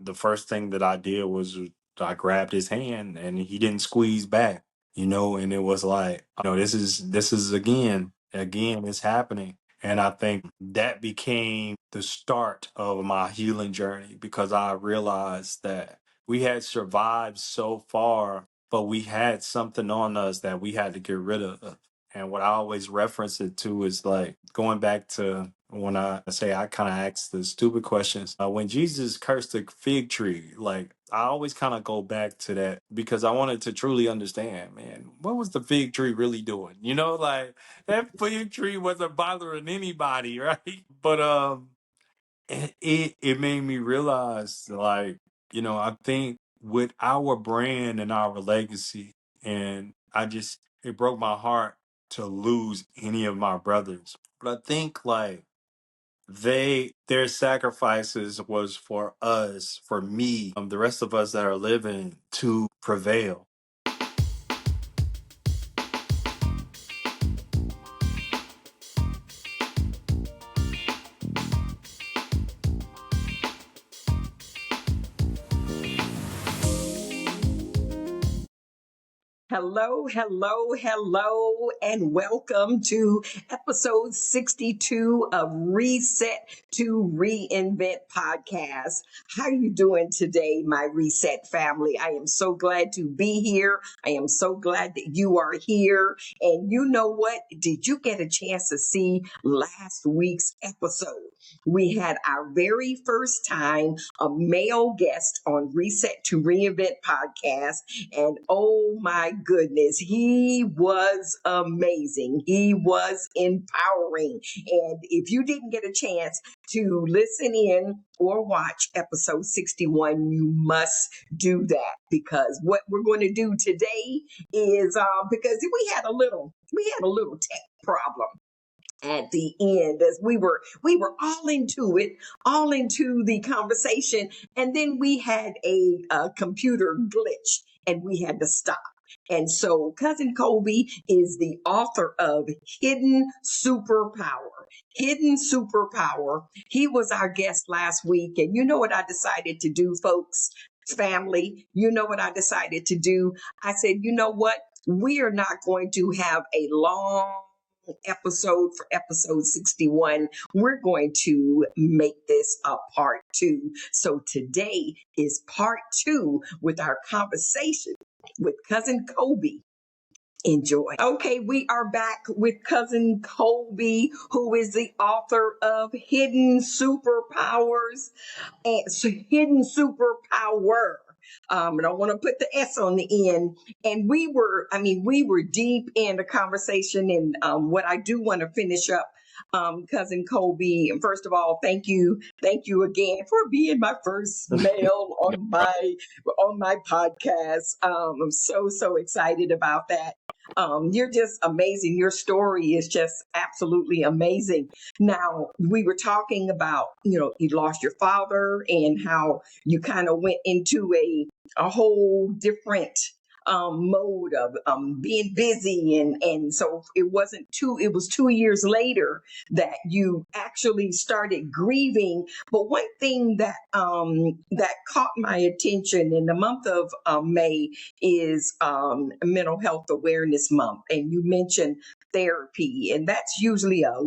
the first thing that I did was I grabbed his hand and he didn't squeeze back, and it was like, this is again, it's happening. And I think that became the start of my healing journey because I realized that we had survived so far, but we had something on us that we had to get rid of. And what I always reference it to is like going back to when I say I kind of ask the stupid questions. When Jesus cursed the fig tree, like I always kind of go back to that because I wanted to truly understand, man, what was the fig tree really doing? Like that fig tree wasn't bothering anybody, right? But it made me realize, like, I think with our brand and our legacy, and it broke my heart to lose any of my brothers. But I think like their sacrifices was for us, for me, the rest of us that are living to prevail. Hello, hello, hello, and welcome to episode 62 of Reset to Reinvent podcast. How are you doing today, my Reset family? I am so glad to be here. I am so glad that you are here. And you know what? Did you get a chance to see last week's episode? We had our very first time a male guest on Reset to Reinvent podcast. And oh my goodness, he was amazing. He was empowering. And if you didn't get a chance to listen in or watch episode 61, you must do that because what we're going to do today is because we had a little tech problem at the end as we were all into the conversation, and then we had a computer glitch and we had to stop. And so cousin Colby is the author of Hidden Superpower. He was our guest last week, and you know what I decided to do, folks, family? You know what I decided to do? I said, you know what, we are not going to have a long episode for episode 61. We're going to make this a part two. So today is part two with our conversation with cousin Colby. Enjoy. Okay, we are back with cousin Colby, who is the author of Hidden Superpowers and Hidden Superpower. And I want to put the S on the end. And we were deep in the conversation. And what I do want to finish up, cousin Colby. And first of all, thank you again for being my first male on my podcast. I'm so excited about that. You're just amazing. Your story is just absolutely amazing. Now, we were talking about, you lost your father and how you kind of went into a whole different mode of being busy, and so it was 2 years later that you actually started grieving. But one thing that caught my attention in the month of May is Mental Health Awareness Month, and you mentioned therapy, and that's usually Yeah.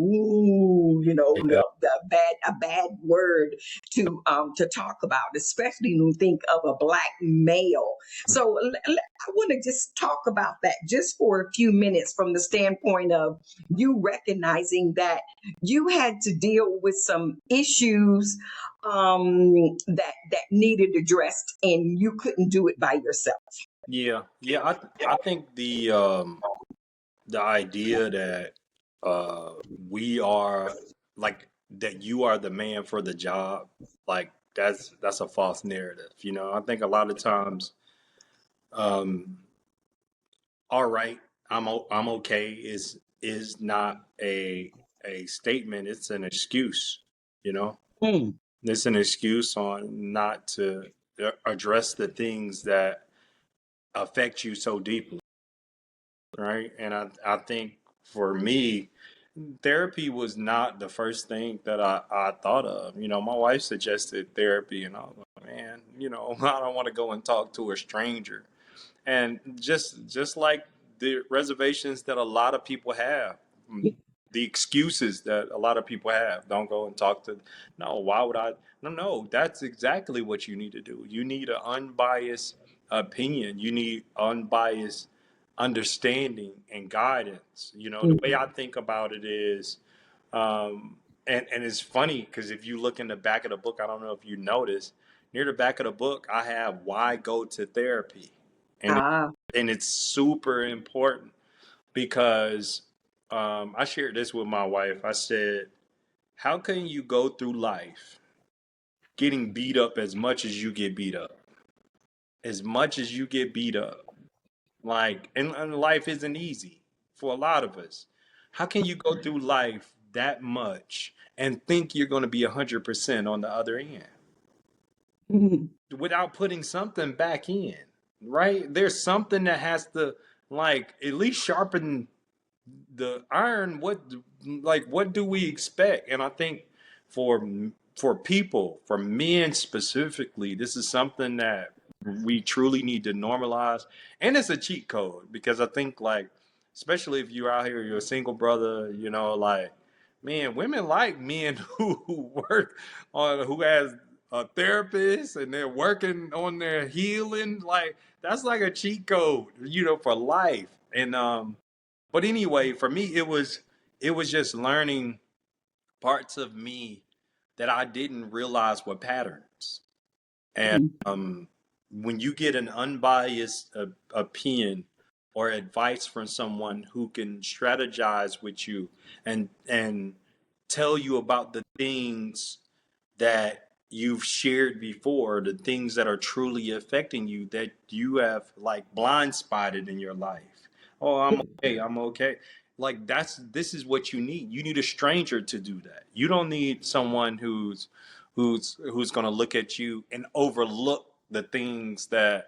a bad word to talk about, especially when you think of a Black male. So I want to just talk about that just for a few minutes from the standpoint of you recognizing that you had to deal with some issues that needed addressed, and you couldn't do it by yourself. Yeah. I think the idea that we are like that you are the man for the job, like that's a false narrative. I think a lot of times, um, all right, I'm okay is not a statement. It's an excuse. You know, Mm. it's an excuse on not to address the things that affect you so deeply, right? And I think for me, therapy was not the first thing that I thought of. My wife suggested therapy, and I was like, man. I don't want to go and talk to a stranger. And just like the reservations that a lot of people have, the excuses that a lot of people have, don't go and talk to. No, why would I? No, no, that's exactly what you need to do. You need an unbiased opinion. You need unbiased understanding and guidance. The way I think about it is, and it's funny because if you look in the back of the book, I don't know if you noticed, near the back of the book, I have why go to therapy, and Ah. and it's super important because I shared this with my wife. I said, how can you go through life getting beat up as much as you get beat up? As much as you get beat up. Like, and life isn't easy for a lot of us. How can you go through life that much and think you're going to be 100% on the other end without putting something back in, right? There's something that has to, like, at least sharpen the iron. What do we expect? And I think for people, for men specifically, this is something that we truly need to normalize. And it's a cheat code because I think, like, especially if you're out here, you're a single brother, like, man, women like men who work on, who has a therapist and they're working on their healing. Like, that's like a cheat code, for life. And but anyway, for me, it was just learning parts of me that I didn't realize were patterns. And when you get an unbiased opinion or advice from someone who can strategize with you and tell you about the things that you've shared before, the things that are truly affecting you that you have like blind spotted in your life. Oh, I'm okay. I'm okay. Like this is what you need. You need a stranger to do that. You don't need someone who's going to look at you and overlook the things that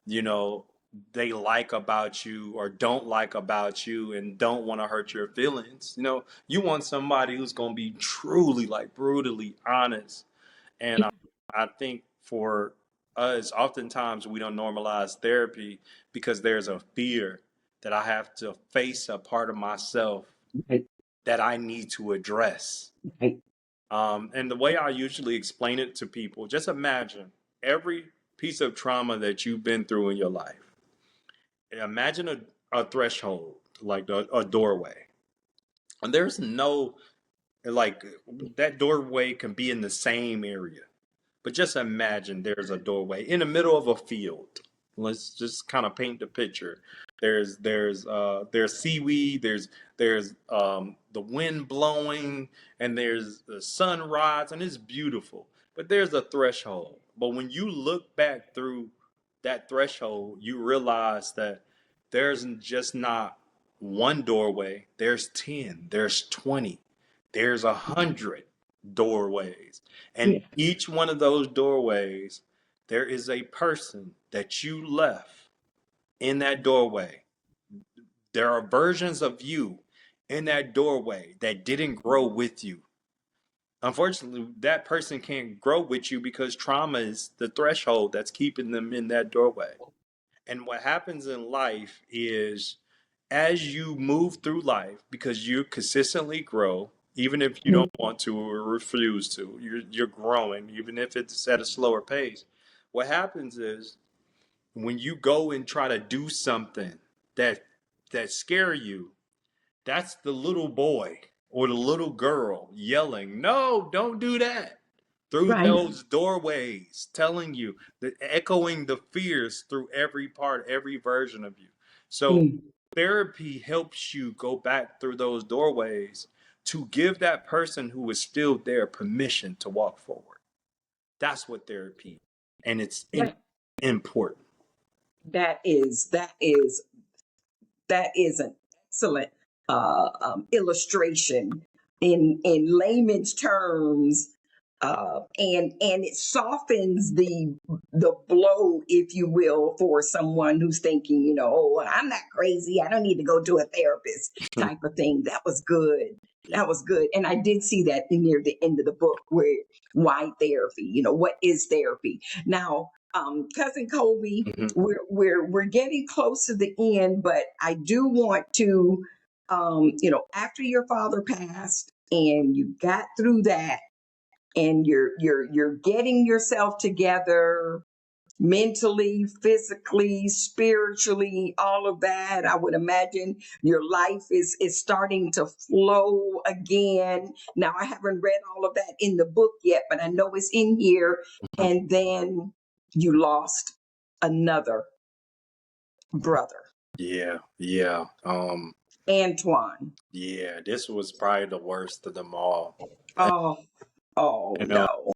you know they like about you or don't like about you and don't want to hurt your feelings. You want somebody who's going to be truly, like, brutally honest. And I think for us, oftentimes we don't normalize therapy because there's a fear that I have to face a part of myself Right. that I need to address. Right. And the way I usually explain it to people, just imagine every piece of trauma that you've been through in your life. Imagine a threshold, like a doorway. And there's no, like, that doorway can be in the same area. But just imagine there's a doorway in the middle of a field. Let's just kind of paint the picture. There's seaweed, there's the wind blowing, and there's the sunrise, and it's beautiful. But there's a threshold. But when you look back through that threshold, you realize that there's just not one doorway. There's 10, there's 20, there's 100 doorways. And Yeah. each one of those doorways, there is a person that you left in that doorway. There are versions of you in that doorway that didn't grow with you. Unfortunately, that person can't grow with you because trauma is the threshold that's keeping them in that doorway. And what happens in life is, as you move through life, because you consistently grow, even if you don't want to or refuse to, you're growing, even if it's at a slower pace. What happens is when you go and try to do something that scare you, that's the little boy or the little girl yelling, "No, don't do that." Through Right. those doorways, telling you, echoing the fears through every part, every version of you. So Mm. therapy helps you go back through those doorways to give that person who is still there permission to walk forward. That's what therapy is. And it's That important. that is that is an excellent illustration in layman's terms, and it softens the blow, if you will, for someone who's thinking, oh, well, I'm not crazy, I don't need to go to a therapist, type of thing. That was good. That was good. And I did see that near the end of the book where why therapy, what is therapy? Now, cousin Colby, Mhm. we're getting close to the end, but I do want to, after your father passed and you got through that and you're getting yourself together mentally, physically, spiritually, all of that. I would imagine your life is starting to flow again. Now, I haven't read all of that in the book yet, but I know it's in here. Mhm. And then you lost another brother, Yeah, yeah, Antoine. yeah. This was probably the worst of them all. And, Oh, oh and, uh, no.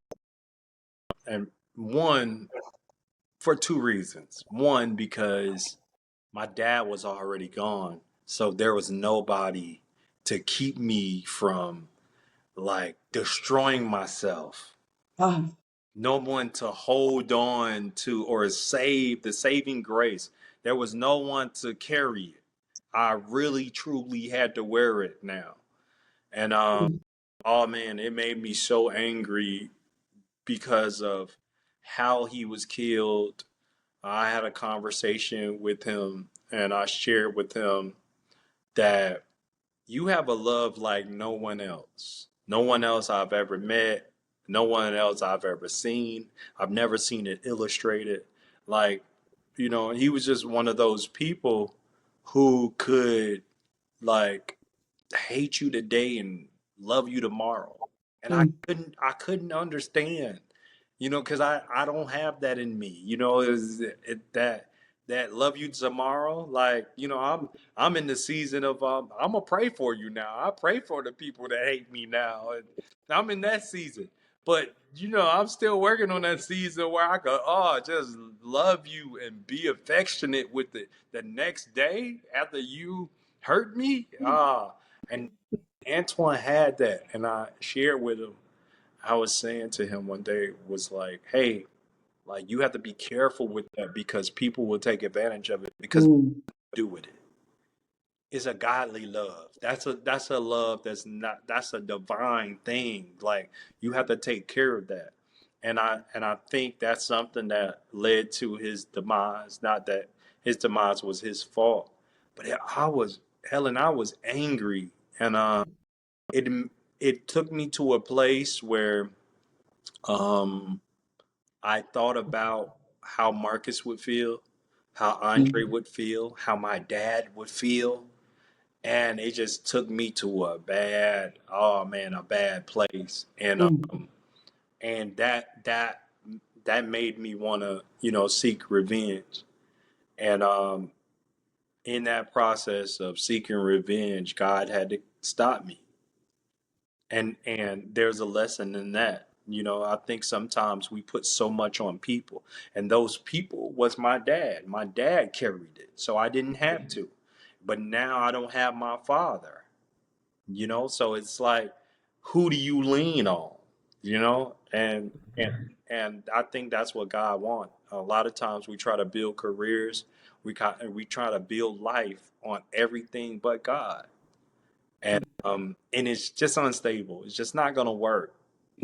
and one for two reasons. One, because my dad was already gone, so there was nobody to keep me from like destroying myself. Oh, No one to hold on to or save the saving grace. There was no one to carry it. I really truly had to wear it now. And oh man, it made me so angry because of how he was killed. I had a conversation with him and I shared with him that you have a love like no one else. No one else I've ever met, no one else I've ever seen. I've never seen it illustrated. Like, he was just one of those people who could like hate you today and love you tomorrow. And I mm, couldn't I couldn't understand, because I don't have that in me. That love you tomorrow. Like, I'm in the season of I'm gonna pray for you now. I pray for the people that hate me now, and I'm in that season. But I'm still working on that season where I could just love you and be affectionate with the next day after you hurt me. And Antoine had that, and I shared with him. I was saying to him one day was like, "Hey, like you have to be careful with that because people will take advantage of it because mm, do with it. It's a godly love. That's a love that's a divine thing. Like you have to take care of that." And I think that's something that led to his demise. Not that his demise was his fault, but I was angry, and it it took me to a place where um I thought about how Marcus would feel, how Andre mm, would feel, how my dad would feel, and it just took me to a bad place, mm, and that made me want to seek revenge, and in that process of seeking revenge, God had to stop me. And there's a lesson in that. I think sometimes we put so much on people, and those people was my dad. My dad carried it, so I didn't have to. But now I don't have my father, so it's like, who do you lean on? And I think that's what God wants. A lot of times we try to build careers, we try to build life on everything but God, and it's just unstable. It's just not gonna work.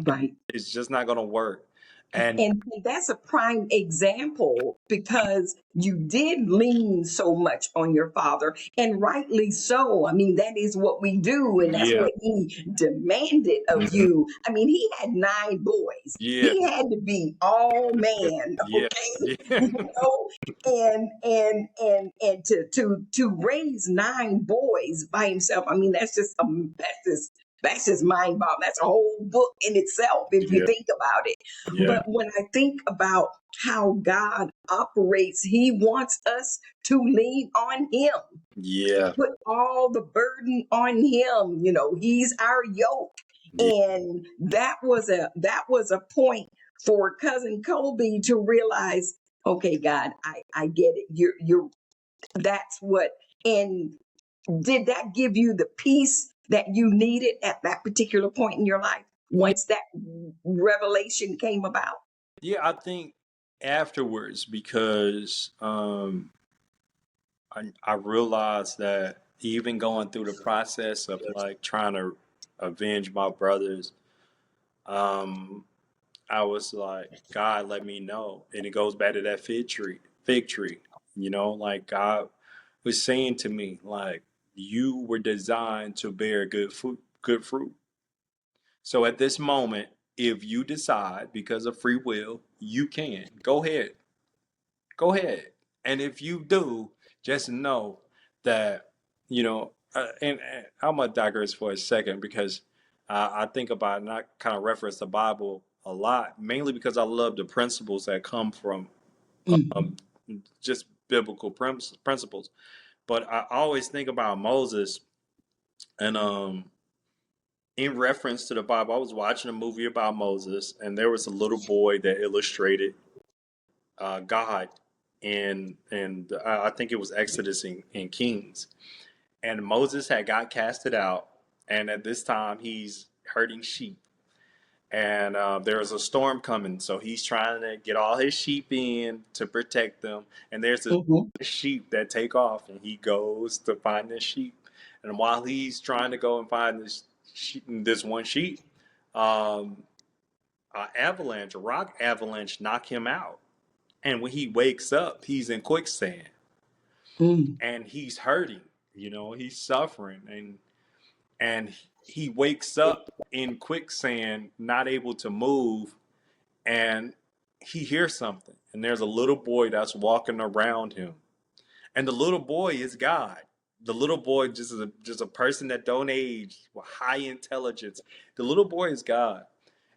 right. It's just not gonna work. And And that's a prime example because you did lean so much on your father, and rightly so. I mean, that is what we do, and that's yeah, what he demanded of mhm, you. I mean, he had nine boys. yeah, He had to be all man, yeah, okay? yeah, You know, and to raise nine boys by himself. I mean, that's just mind boggling. That's a whole book in itself if you yeah, think about it. yeah, But when I think about how God operates, He wants us to lean on Him, yeah, put all the burden on Him. He's our yoke, yeah, and that was a point for cousin Colby to realize, okay, God, I get it. You're that's what. And did that give you the peace that you needed at that particular point in your life yeah. once that revelation came about? Yeah, I think afterwards because I realized that even going through the process of like trying to avenge my brothers, um, I was like, God, let me know. And it goes back to that fig tree, like God was saying to me, like, you were designed to bear good fruit. So at this moment, if you decide because of free will, you can go ahead, go ahead. And if you do, just know that, and I'm going to digress for a second because I think about and I kind of reference the Bible a lot, mainly because I love the principles that come from Mm. um, just biblical principles. But I always think about Moses and in reference to the Bible, I was watching a movie about Moses, and there was a little boy that illustrated God, and I think it was Exodus and Kings, and Moses had got casted out, and at this time he's herding sheep, and there's a storm coming, so he's trying to get all his sheep in to protect them, and there's this Mhm. sheep that take off, and he goes to find this sheep, and while he's trying to go and find this one sheep, um, a rock avalanche, knock him out. And when he wakes up, he's in quicksand Mm. and he's hurting, he's suffering and he wakes up in quicksand, not able to move, and he hears something. And there's a little boy that's walking around him. And the little boy is God. The little boy just a person that don't age with high intelligence. The little boy is God.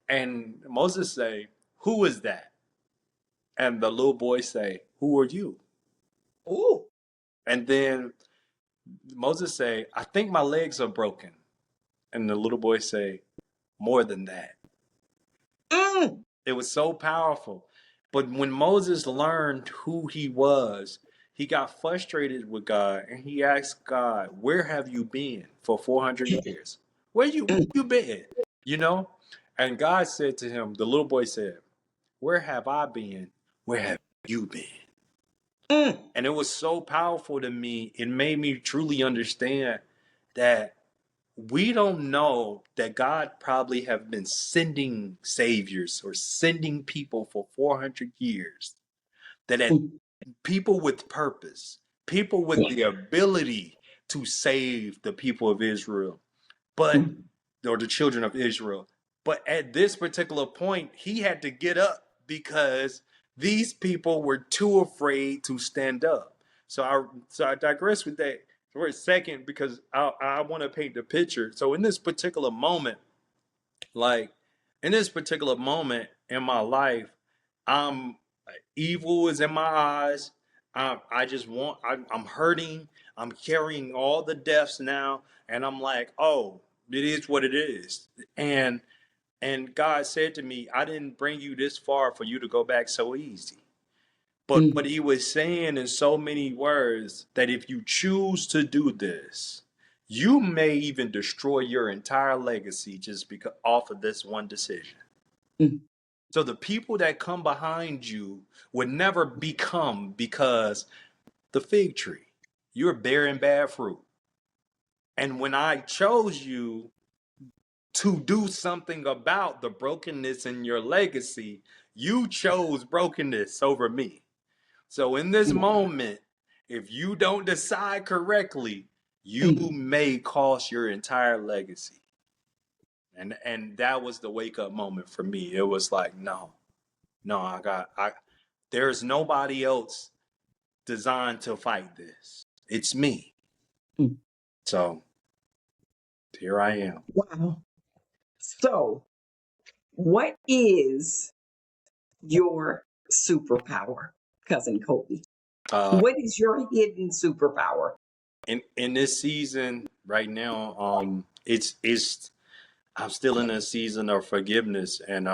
And Moses say, "Who is that?" And the little boy say, "Who are you?" Ooh. And then Moses say, "I think my legs are broken." And the little boy say, "More than that." Mm. It was so powerful. But when Moses learned who he was, he got frustrated with God and he asked God, "Where have you been for 400 years? Where you been?" You know? And God said to him, the little boy said, "Where have I been? Where have you been?" Mm. And it was so powerful to me. It made me truly understand that we don't know that God probably have been sending saviors or sending people for 400 years. That had Mm. people with purpose, people with the ability to save the people of Israel, but Mm. or the children of Israel. But at this particular point, he had to get up because these people were too afraid to stand up. So I digress with that for a second because I want to paint the picture. So in this particular moment, like in this particular moment in my life, I'm evil is in my eyes. I just want. I'm hurting. I'm carrying all the deaths now, and I'm like, oh, it is what it is. And God said to me, I didn't bring you this far for you to go back so easy. But what Mm. he was saying in so many words that if you choose to do this, you may even destroy your entire legacy just because off of this one decision. Mm. So the people that come behind you would never become because the fig tree, you're bearing bad fruit. And when I chose you to do something about the brokenness in your legacy, you chose brokenness over me. So in this moment, if you don't decide correctly, you Mm. may cost your entire legacy. And that was the wake up moment for me. It was like, no, no, I there's nobody else designed to fight this. It's me. Mm. So here I am. Wow. So, what is your superpower, cousin Colby? Uh, What is your hidden superpower? in this season right now, it's I'm still in a season of forgiveness, and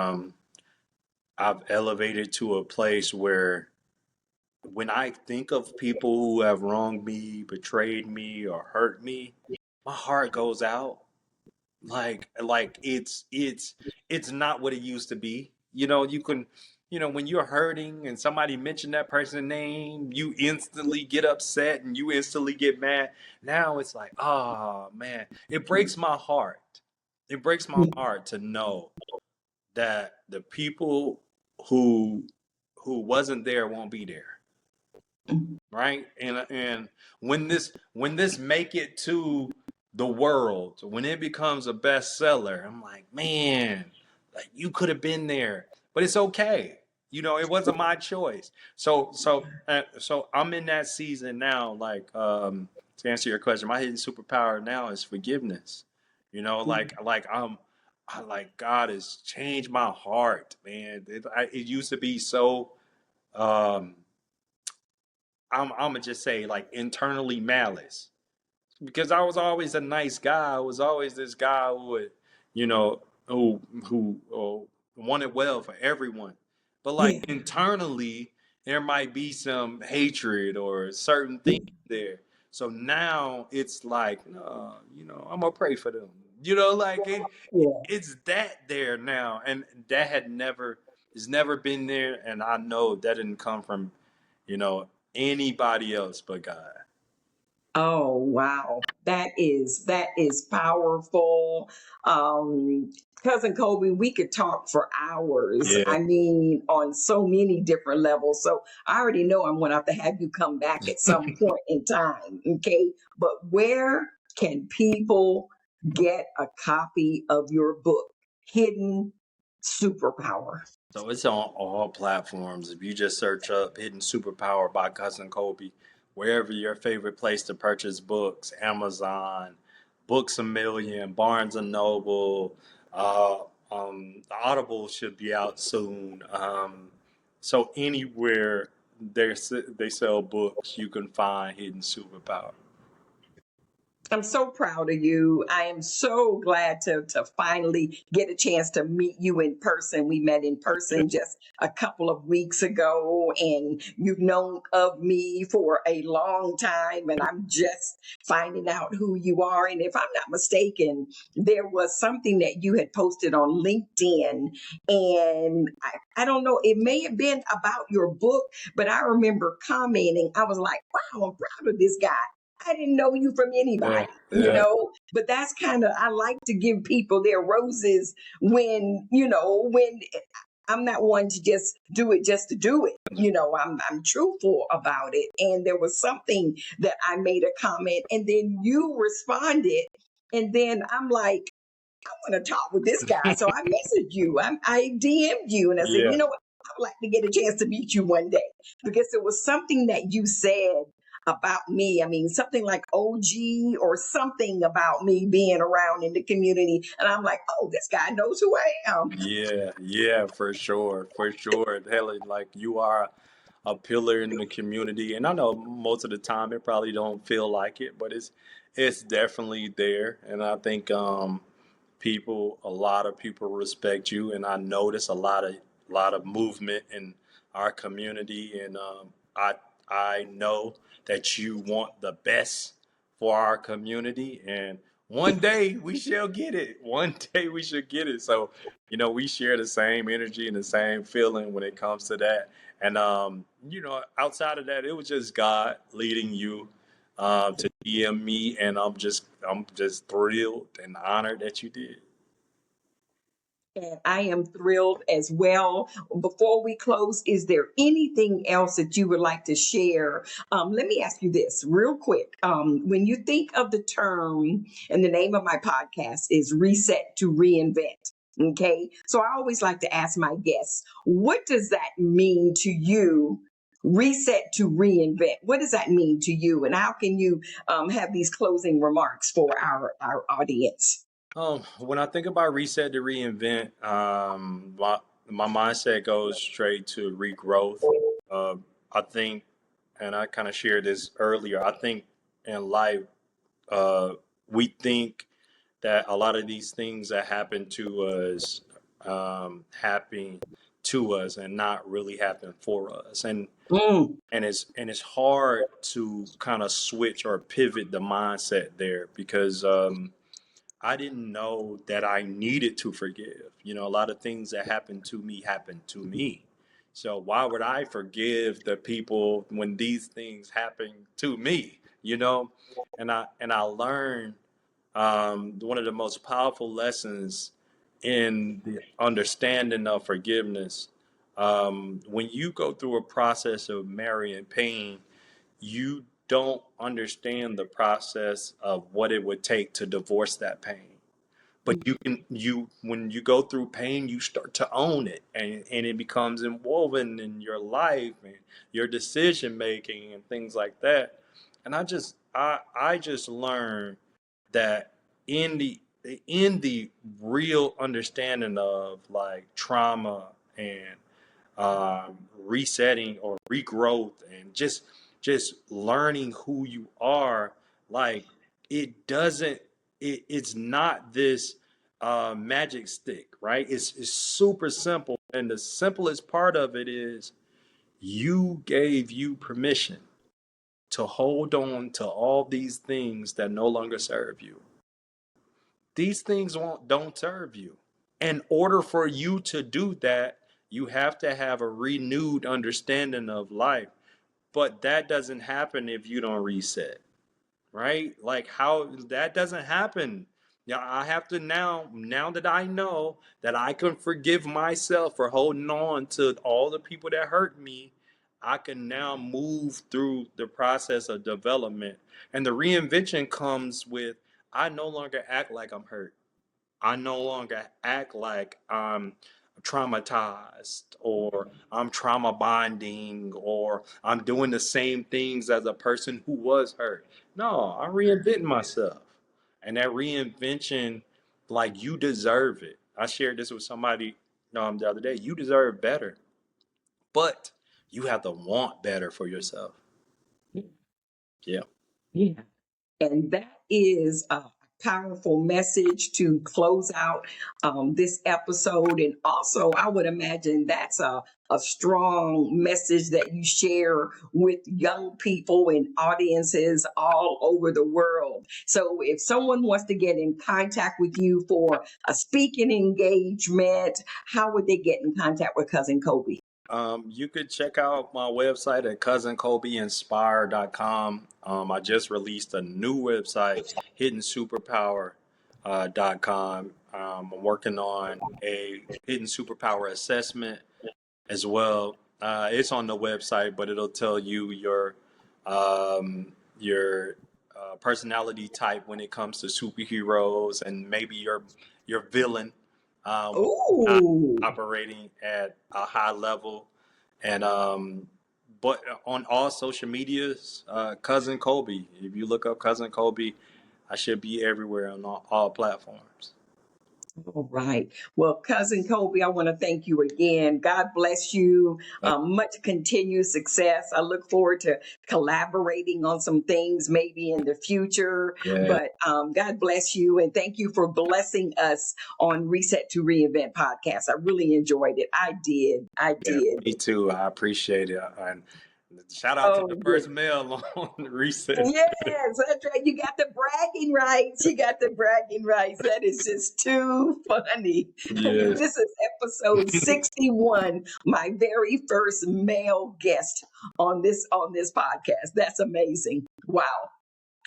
I've elevated to a place where when I think of people who have wronged me, betrayed me, or hurt me, my heart goes out. Like it's not what it used to be. You can, when you're hurting and somebody mentioned that person's name, you instantly get upset and you instantly get mad. Now it's like, oh man, it breaks my heart. it breaks my heart to know that the people who wasn't there won't be there, right? And when this make it to the world, when it becomes a bestseller, I'm like, man, like you could have been there, but it's okay. You know, it wasn't my choice. So I'm in that season now. Like, to answer your question, my hidden superpower now is forgiveness. You know, I like God has changed my heart, man. It used to be so. Um, I'm gonna just say like internally malice, because I was always a nice guy. I was always this guy who would, you know, who wanted well for everyone. But like Yeah. internally, there might be some hatred or certain things there. So now it's like, I'm gonna pray for them. You know, like Yeah. it's that there now, and that it's never been there, and I know that didn't come from, you know, anybody else but God. Oh wow, that is powerful. Um, Cousin Colby, we could talk for hours. Yeah. I mean, on so many different levels. So I already know I'm going to have you come back at some point in time. Okay, but where can people get a copy of your book, Hidden Superpower? So it's on all platforms. If you just search up Hidden Superpower by Cousin Colby, wherever your favorite place to purchase books, Amazon, Books a Million, Barnes and Noble, Audible should be out soon. So anywhere they sell books, you can find Hidden Superpower. I'm so proud of you. I am so glad to finally get a chance to meet you in person. We met in person just a couple of weeks ago, and you've known of me for a long time, and I'm just finding out who you are. And if I'm not mistaken, there was something that you had posted on LinkedIn, and I don't know, it may have been about your book, but I remember commenting. I was like, wow, I'm proud of this guy. I didn't know you from Yeah, anybody, yeah, but that's kind of, I like to give people their roses when I'm not one to just do it just to do it. I'm truthful about it. And there was something that I made a comment and then you responded. And then I'm like, I want to talk with this guy. So I messaged you. I DM'd you and I said, yeah. you know what? I would like to get a chance to meet you one day because it was something that you said about me. I mean, something like OG or something about me being around in the community. And I'm like, oh, this guy knows who I am. Yeah, yeah, for sure, for sure. Hell, like you are a pillar in the community, and I know most of the time it probably don't feel like it, but it's definitely there, and I think a lot of people respect you, and I notice a lot of movement in our community, and I know that you want the best for our community, and one day we shall get it. One day we should get it. So, you know, we share the same energy and the same feeling when it comes to that. And outside of that, it was just God leading you to DM me, and I'm just thrilled and honored that you did. And I am thrilled as well. Before we close, is there anything else that you would like to share? Let me ask you this real quick. When you think of the term, and the name of my podcast is Reset to Reinvent. Okay. So I always like to ask my guests, what does that mean to you? Reset to reinvent. What does that mean to you? And how can you have these closing remarks for our audience? When I think about reset to reinvent, my mindset goes straight to regrowth. Uh, I think, and I kind of shared this earlier. I think in life, uh, we think that a lot of these things that happen to us happen to us and not really happen for us, Mm, and it's hard to kind of switch or pivot the mindset there because I didn't know that I needed to forgive. You know, a lot of things that happened to me. So why would I forgive the people when these things happen to me? You know, and I learned one of the most powerful lessons in the understanding of forgiveness. When you go through a process of marrying pain, you don't understand the process of what it would take to divorce that pain. But you when you go through pain, you start to own it, and it becomes inwoven in your life and your decision making and things like that. And I just learned that in the in the real understanding of like trauma and resetting or regrowth and just learning who you are, like it's not this magic stick, right? It's super simple, and the simplest part of it is you gave you permission to hold on to all these things that no longer serve you. These things don't serve you. In order for you to do that, you have to have a renewed understanding of life. But that doesn't happen if you don't reset, right? Like how that doesn't happen. Yeah, I have to now that I know that I can forgive myself for holding on to all the people that hurt me, I can now move through the process of development. And the reinvention comes with I no longer act like I'm hurt. I no longer act like I'm traumatized or I'm trauma bonding or I'm doing the same things as a person who was hurt. No, I'm reinventing myself. And that reinvention, like you deserve it. I shared this with somebody the other day. You deserve better, but you have to want better for yourself. Yeah. Yeah. And that is a powerful message to close out this episode. And also, I would imagine that's a strong message that you share with young people and audiences all over the world. So, if someone wants to get in contact with you for a speaking engagement, how would they get in contact with Cousin Colby? You could check out my website at cousincolbyinspire.com. I just released a new website, hiddensuperpower.com. I'm working on a hidden superpower assessment as well. It's on the website, but it'll tell you your personality type when it comes to superheroes and maybe your villain when you're not Oh, operating at a high level. And but on all social medias, Cousin Colby. If you look up Cousin Colby, I should be everywhere on all platforms. all right. Well, Cousin Colby, I want to thank you again. God bless you. Much continued success. I look forward to collaborating on some things maybe in the future. Yeah, But God bless you. And thank you for blessing us on Reset to Reinvent podcast. I really enjoyed it. I did. I yeah, did. me too. I appreciate it. And shout out to Oh, the good. first mail on Reset. Yes, that's right. You got the bragging rights. You got the bragging rights. That is just too funny. Yes. This is episode 61, my very first male guest on this podcast. That's amazing. Wow.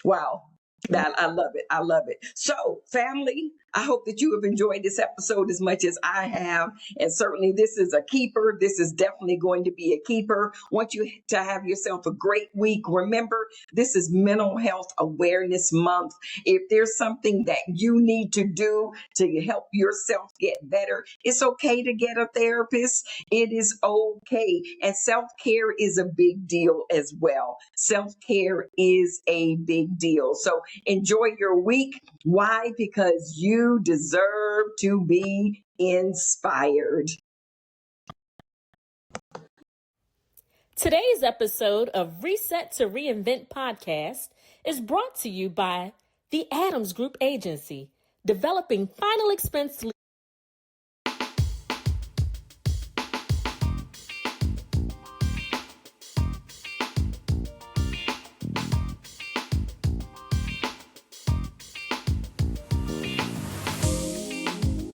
Wow. That I love it. I love it. So, family, I hope that you have enjoyed this episode as much as I have. And certainly this is a keeper. This is definitely going to be a keeper. Want you to have yourself a great week. Remember, this is Mental Health Awareness Month. If there's something that you need to do to help yourself get better, it's okay to get a therapist. It is okay. And self-care is a big deal as well. Self-care is a big deal. So enjoy your week. Why? Because you deserve to be inspired. Today's episode of Reset to Reinvent podcast is brought to you by the Adams Group Agency, developing final expense